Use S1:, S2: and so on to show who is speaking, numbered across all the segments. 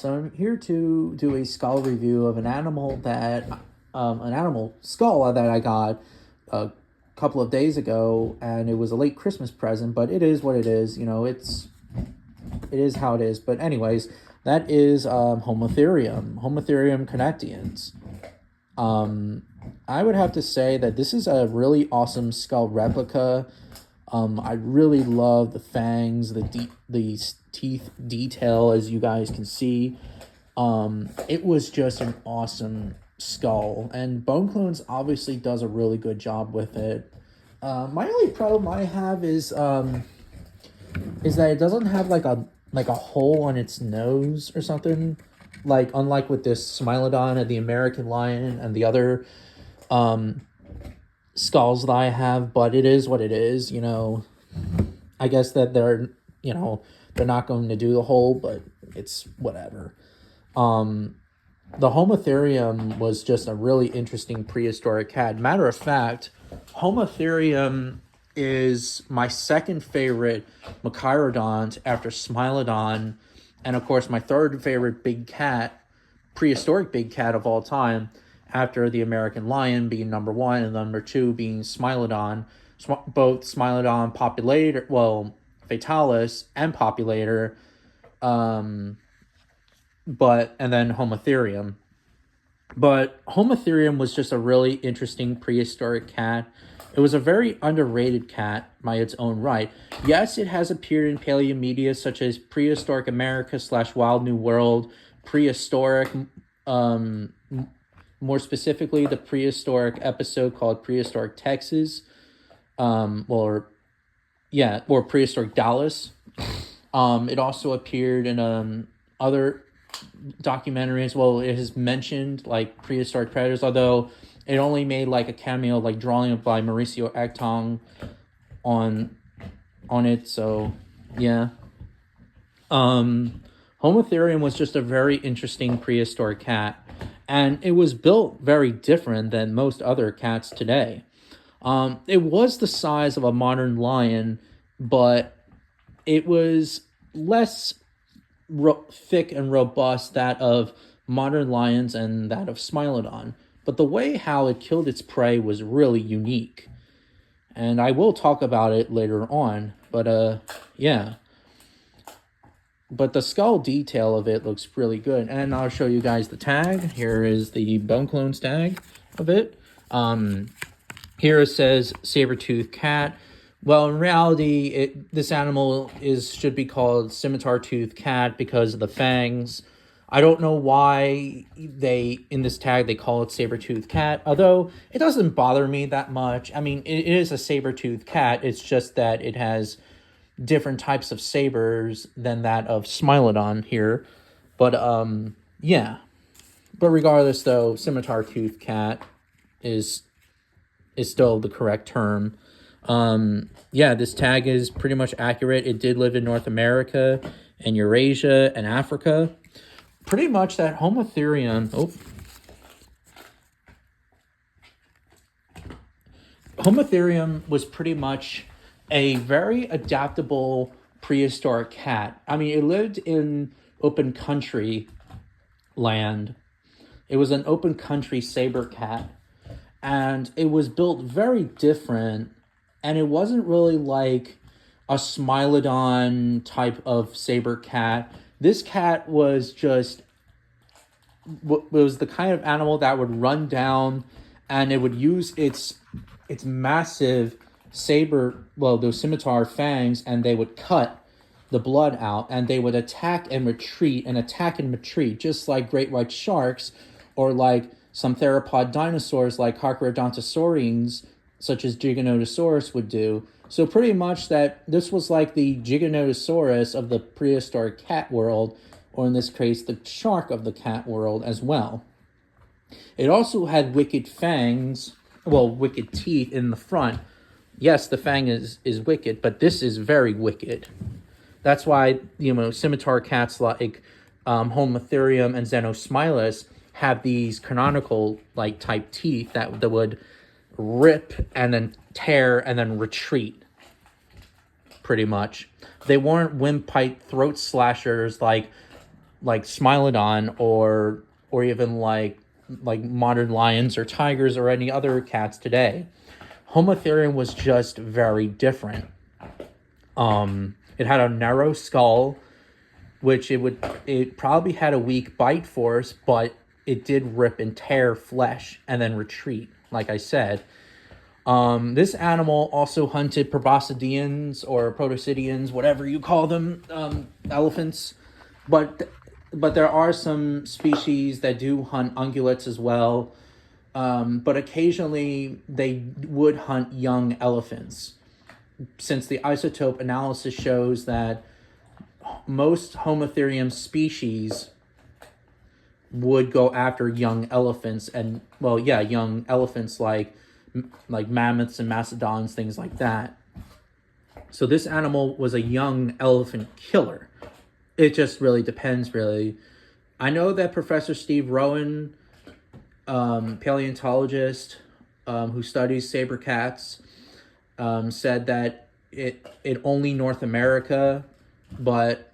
S1: So I'm here to do a skull review of an animal skull that I got a couple of days ago, and it was a late Christmas present. But it is what it is. It is how it is. But anyways, that is Homotheruim connectians. I would have to say that this is a really awesome skull replica. I really love the fangs, the teeth detail, as you guys can see. It was just an awesome skull, and Bone Clones obviously does a really good job with it. My only problem I have is that it doesn't have like a hole on its nose or something. Like, unlike with this Smilodon and the American Lion and the other skulls that I have, but it is what it is. I guess that they're not going to do the hole, but it's whatever. The Homotheruim was just a really interesting prehistoric cat. Matter of fact, Homotheruim is my second favorite Machairodont after Smilodon, and of course my third favorite big cat, prehistoric big cat of all time, after the American Lion being number one and number two being Smilodon. Both Smilodon populator, Fatalis and Populator, and then Homotheruim. But Homotheruim was just a really interesting prehistoric cat. It was a very underrated cat by its own right. Yes, it has appeared in paleomedia such as Prehistoric America / Wild New World, Prehistoric, more specifically the prehistoric episode called Prehistoric Texas, or Prehistoric Dallas. It also appeared in other documentaries. Well, it has mentioned like Prehistoric Predators, although it only made like a cameo, like drawing by Mauricio Actong on it. So yeah. Homotheruim was just a very interesting prehistoric cat, and it was built very different than most other cats today. It was the size of a modern lion, but it was less thick and robust that of modern lions and that of Smilodon. But the way how it killed its prey was really unique, and I will talk about it later on. But yeah. But the skull detail of it looks really good, and I'll show you guys the tag. Here is the Bone Clones tag of it. Here it says saber-toothed cat. Well, in reality, this animal should be called scimitar-toothed cat because of the fangs. I don't know why in this tag they call it saber-toothed cat, although it doesn't bother me that much. I mean, it is a saber-toothed cat. It's just that it has different types of sabers than that of Smilodon here. But yeah. But regardless, though, scimitar-toothed cat is still the correct term. Yeah, this tag is pretty much accurate. It did live in North America and Eurasia and Africa. Pretty much that Homotheruim... Homotheruim was pretty much a very adaptable prehistoric cat. I mean, it lived in open country land. It was an open country saber cat. And it was built very different. And it wasn't really like a Smilodon type of saber cat. This cat was just... was the kind of animal that would run down, and it would use its massive those scimitar fangs, and they would cut the blood out, and they would attack and retreat, just like great white sharks, or like some theropod dinosaurs like Carcharodontosaurines, such as Giganotosaurus, would do. So pretty much that this was like the Giganotosaurus of the prehistoric cat world, or in this case, the shark of the cat world as well. It also had wicked fangs, wicked teeth in the front. Yes, the fang is wicked, but this is very wicked. That's why, scimitar cats like Homotheruim and Xenosmilus have these canonical type teeth that would rip and then tear and then retreat. Pretty much, they weren't windpipe throat slashers like like Smilodon or even like modern lions or tigers or any other cats today. Homotherium was just very different. It had a narrow skull, which it probably had a weak bite force, but it did rip and tear flesh and then retreat, like I said. This animal also hunted proboscideans or protocidians, whatever you call them, elephants. But but there are some species that do hunt ungulates as well. But occasionally they would hunt young elephants, since the isotope analysis shows that most Homotherium species would go after young elephants, and well, yeah, young elephants like mammoths and mastodons, things like that. So this animal was a young elephant killer. It just really depends, really. I know that Professor Steve Rowan, paleontologist who studies saber cats, said that it only North America, but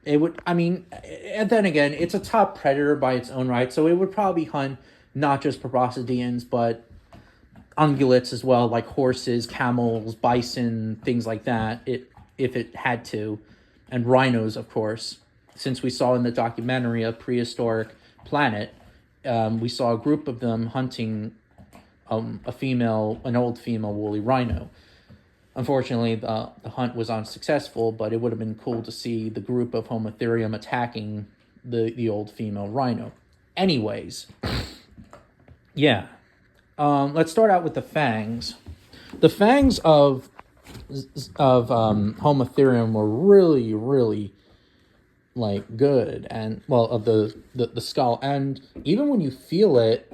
S1: it would, I mean, and then again, it's a top predator by its own right, so it would probably hunt not just proboscideans, but ungulates as well, like horses, camels, bison, things like that, if it had to, and rhinos, of course. Since we saw in the documentary A Prehistoric Planet, we saw a group of them hunting an old female woolly rhino. Unfortunately, the hunt was unsuccessful, but it would have been cool to see the group of Homotherium attacking the old female rhino. Anyways, yeah. Let's start out with the fangs. The fangs of Homotherium were really, really like good, and well, of the skull, and even when you feel it,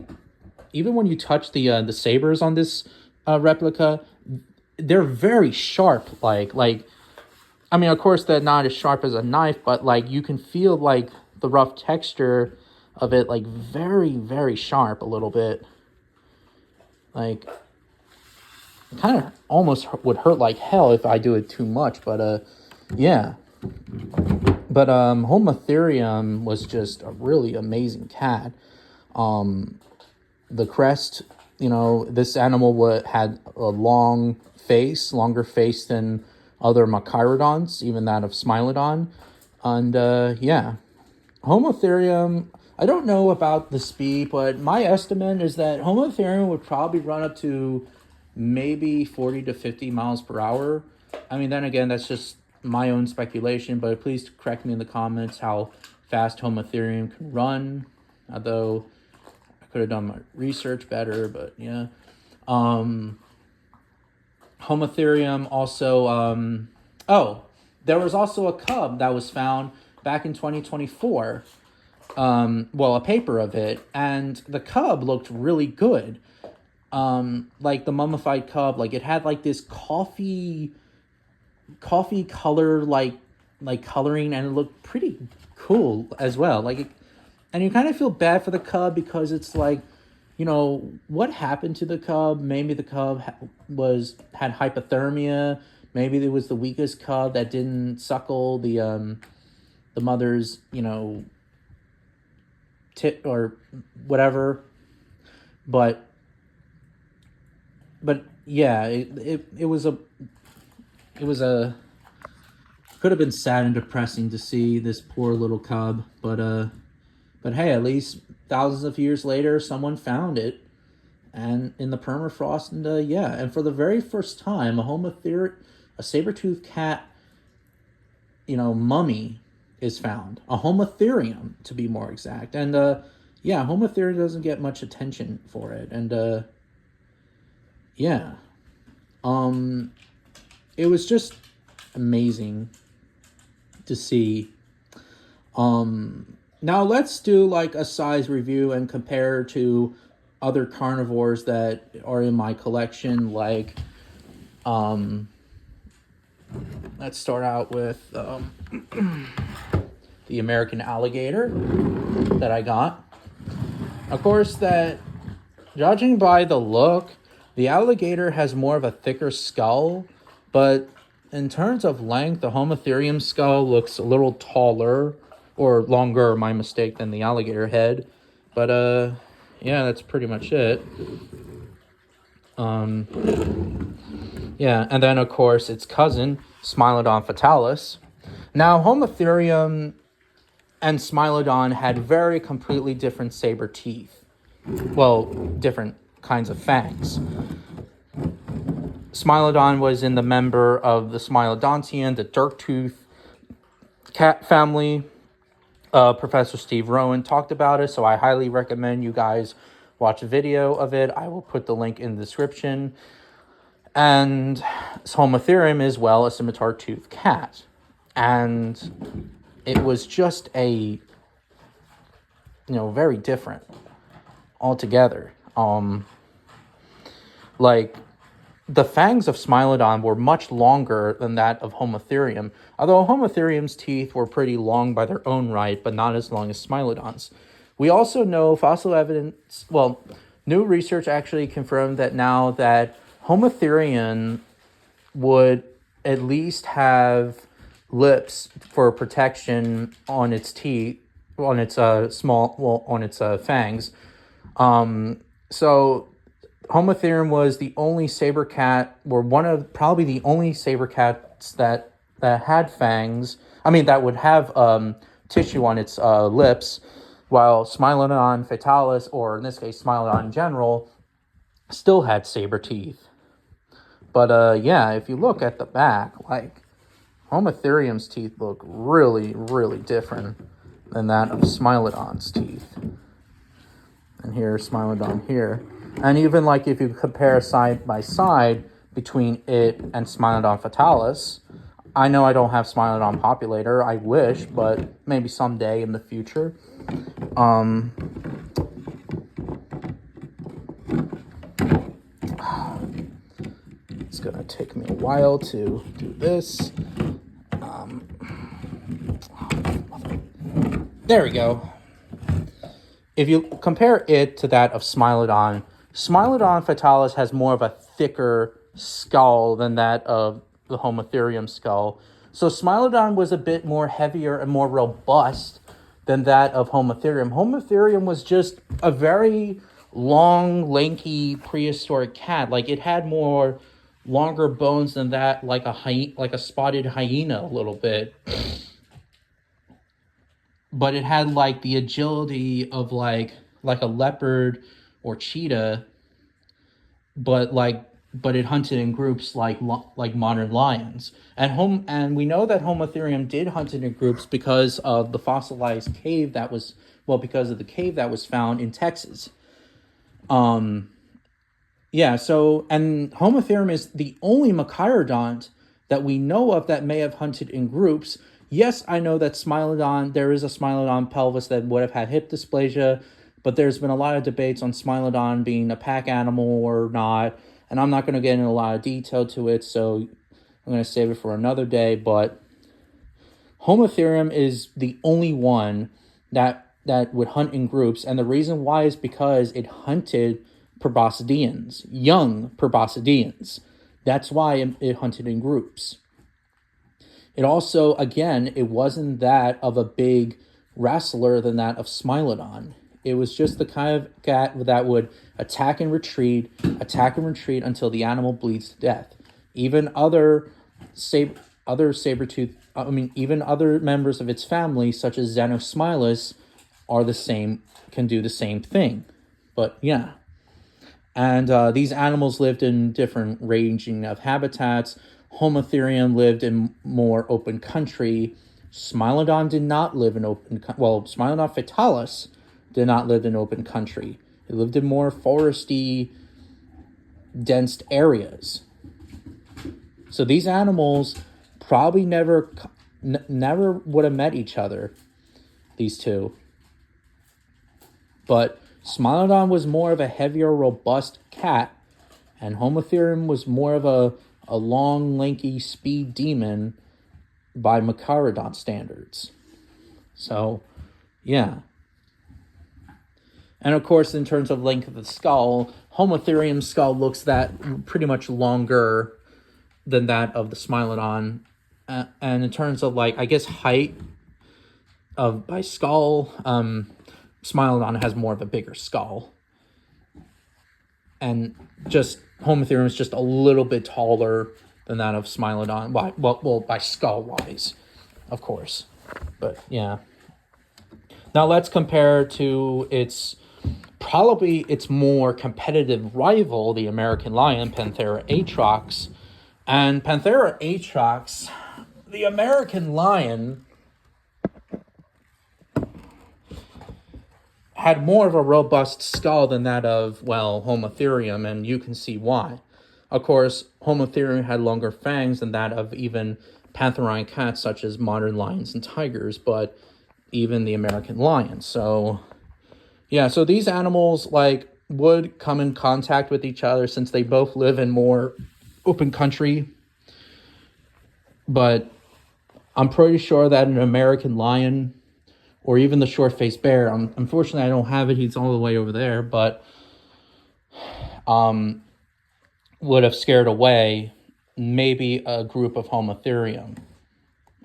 S1: even when you touch the sabers on this replica, they're very sharp. Like I mean, of course, they're not as sharp as a knife, but like you can feel like the rough texture of it, like very, very sharp a little bit. Like, it kind of almost would hurt like hell if I do it too much, but yeah. But Homotherium was just a really amazing cat. The crest, this animal had a longer face than other Machairodonts, even that of Smilodon. And yeah, Homotherium, I don't know about the speed, but my estimate is that Homotherium would probably run up to maybe 40 to 50 miles per hour. I mean, then again, that's just my own speculation, but please correct me in the comments how fast Homotherium can run. Although I could have done my research better, but yeah. Homotherium also, there was also a cub that was found back in 2024. A paper of it, and the cub looked really good. Like the mummified cub, like it had like this coffee color, like coloring, and it looked pretty cool as well. And you kind of feel bad for the cub because it's like, what happened to the cub? Maybe the cub had hypothermia. Maybe it was the weakest cub that didn't suckle the mother's, tit or whatever. But yeah, it was a could have been sad and depressing to see this poor little cub, but hey, at least thousands of years later, someone found it, and in the permafrost, and and for the very first time, a saber-toothed cat, mummy is found, a Homotherium to be more exact, and Homotherium doesn't get much attention for it, and it was just amazing to see. Now let's do like a size review and compare to other carnivores that are in my collection. Like, let's start out with the American alligator that I got. Of course, that judging by the look, the alligator has more of a thicker skull, but in terms of length, the Homotherium skull looks a little taller, or longer, my mistake, than the alligator head. But yeah, that's pretty much it. Yeah, and then of course its cousin, Smilodon fatalis. Now, Homotheruim and Smilodon had very completely different saber teeth. Well, different kinds of fangs. Smilodon was in the member of the Smilodontian, the dirk-tooth cat family. Professor Steve Rowan talked about it, so I highly recommend you guys watch a video of it. I will put the link in the description. And Homotheruim is, well, a scimitar-toothed cat. And it was just very different altogether. Like, the fangs of Smilodon were much longer than that of Homotheruim, although Homotheruim's teeth were pretty long by their own right, but not as long as Smilodon's. We also know fossil evidence, new research actually confirmed that now that Homotheruim would at least have lips for protection on its teeth, on its fangs. So Homotheruim was the only saber cat, or probably the only saber cats that had fangs. I mean, that would have tissue on its lips, while Smilodon fatalis, or in this case Smilodon in general, still had saber teeth. But yeah, if you look at the back, like, Homotheruim's teeth look really, really different than that of Smilodon's teeth. And here's Smilodon here. And even like if you compare side by side between it and Smilodon fatalis, I know I don't have Smilodon populator. I wish, but maybe someday in the future. It's gonna take me a while to do this. There we go. If you compare it to that of Smilodon, Smilodon fatalis has more of a thicker skull than that of the Homotheruim skull. So Smilodon was a bit more heavier and more robust than that of Homotheruim. Homotheruim was just a very long, lanky, prehistoric cat. Like, it had more longer bones than that, like a spotted hyena a little bit. But it had like the agility of like a leopard or cheetah, but it hunted in groups like modern lions. And we know that Homotheruim did hunt in groups because of the fossilized cave that was because of the cave that was found in Texas. Yeah, so, and Homotheruim is the only Machairodont that we know of that may have hunted in groups. Yes, I know that there is a Smilodon pelvis that would have had hip dysplasia, but there's been a lot of debates on Smilodon being a pack animal or not, and I'm not going to get into a lot of detail to it, so I'm going to save it for another day. But Homotheruim is the only one that would hunt in groups, and the reason why is because it hunted proboscideans, young proboscideans. That's why it hunted in groups. It also, again, it wasn't that of a big wrestler than that of Smilodon. It was just the kind of cat that would attack and retreat until the animal bleeds to death. Even other saber-tooth, even other members of its family, such as Xenosmilus, can do the same thing. But yeah. And these animals lived in different ranging of habitats. Homotheruim lived in more open country. Smilodon did not live in Smilodon fatalis did not live in open country. It lived in more foresty, dense areas. So these animals probably never would have met each other, these two. But Smilodon was more of a heavier, robust cat, and Homotheruim was more of a long, lanky speed demon by Machairodont standards. So, yeah. And of course, in terms of length of the skull, Homotheruim's skull looks that pretty much longer than that of the Smilodon. And in terms of, height, by skull. Smilodon has more of a bigger skull, and just Homotheruim is just a little bit taller than that of Smilodon. Well, by skull wise, of course, but yeah. Now let's compare to probably its more competitive rival, the American lion, Panthera atrox. And Panthera atrox, the American lion, had more of a robust skull than that of, well, Homotheruim, and you can see why. Of course, Homotheruim had longer fangs than that of even pantherine cats such as modern lions and tigers, but even the American lion. So yeah, so these animals like would come in contact with each other since they both live in more open country. But I'm pretty sure that an American lion or even the short-faced bear, unfortunately I don't have it, he's all the way over there, but would have scared away maybe a group of Homotheruim.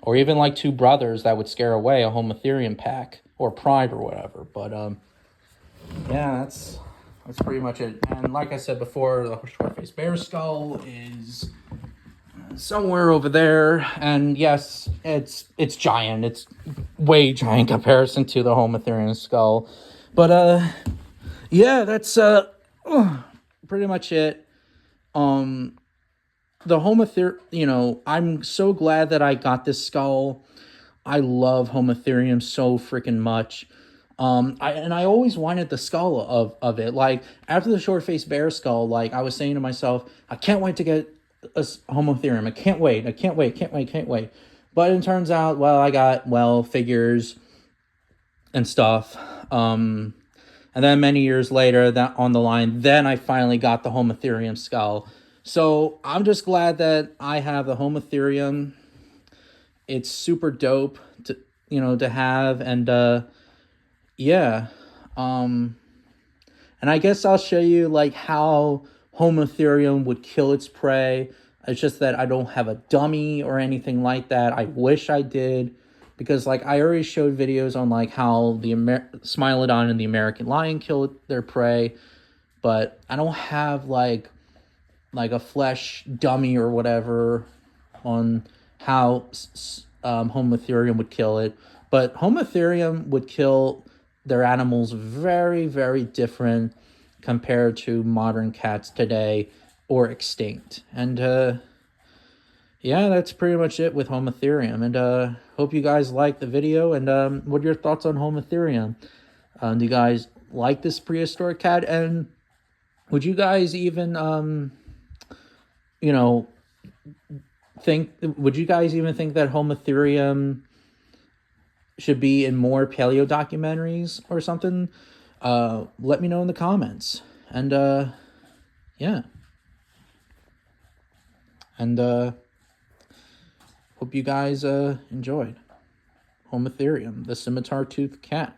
S1: Or even like two brothers that would scare away a Homotheruim pack or pride or whatever. But yeah, that's pretty much it. And like I said before, the short-faced bear skull is somewhere over there. And yes, it's giant. It's way giant in comparison to the Homotheruim skull. But yeah, that's pretty much it. The Homotheruim, I'm so glad that I got this skull. I love Homotheruim so freaking much. I always wanted the skull of it. Like, after the short-faced bear skull, like, I was saying to myself, I can't wait to get a Homotheruim. I can't wait. But it turns out, well, I got, well, figures and stuff. And then many years later, that on the line, then I finally got the Homotheruim skull. So I'm just glad that I have the Homotheruim. It's super dope to have, and yeah. And I guess I'll show you like how Homotheruim would kill its prey. It's just that I don't have a dummy or anything like that. I wish I did, because like I already showed videos on like how the Smilodon and the American lion kill their prey, but I don't have like a flesh dummy or whatever on how Homotheruim would kill it. But Homotheruim would kill their animals very, very different compared to modern cats today or extinct. And yeah, that's pretty much it with Homotheruim. And hope you guys liked the video. And what are your thoughts on Homotheruim? Do you guys like this prehistoric cat? And would you guys even would you guys even think that Homotheruim should be in more paleo documentaries or something? Let me know in the comments. And yeah. And hope you guys enjoyed Homotheruim, the scimitar tooth cat.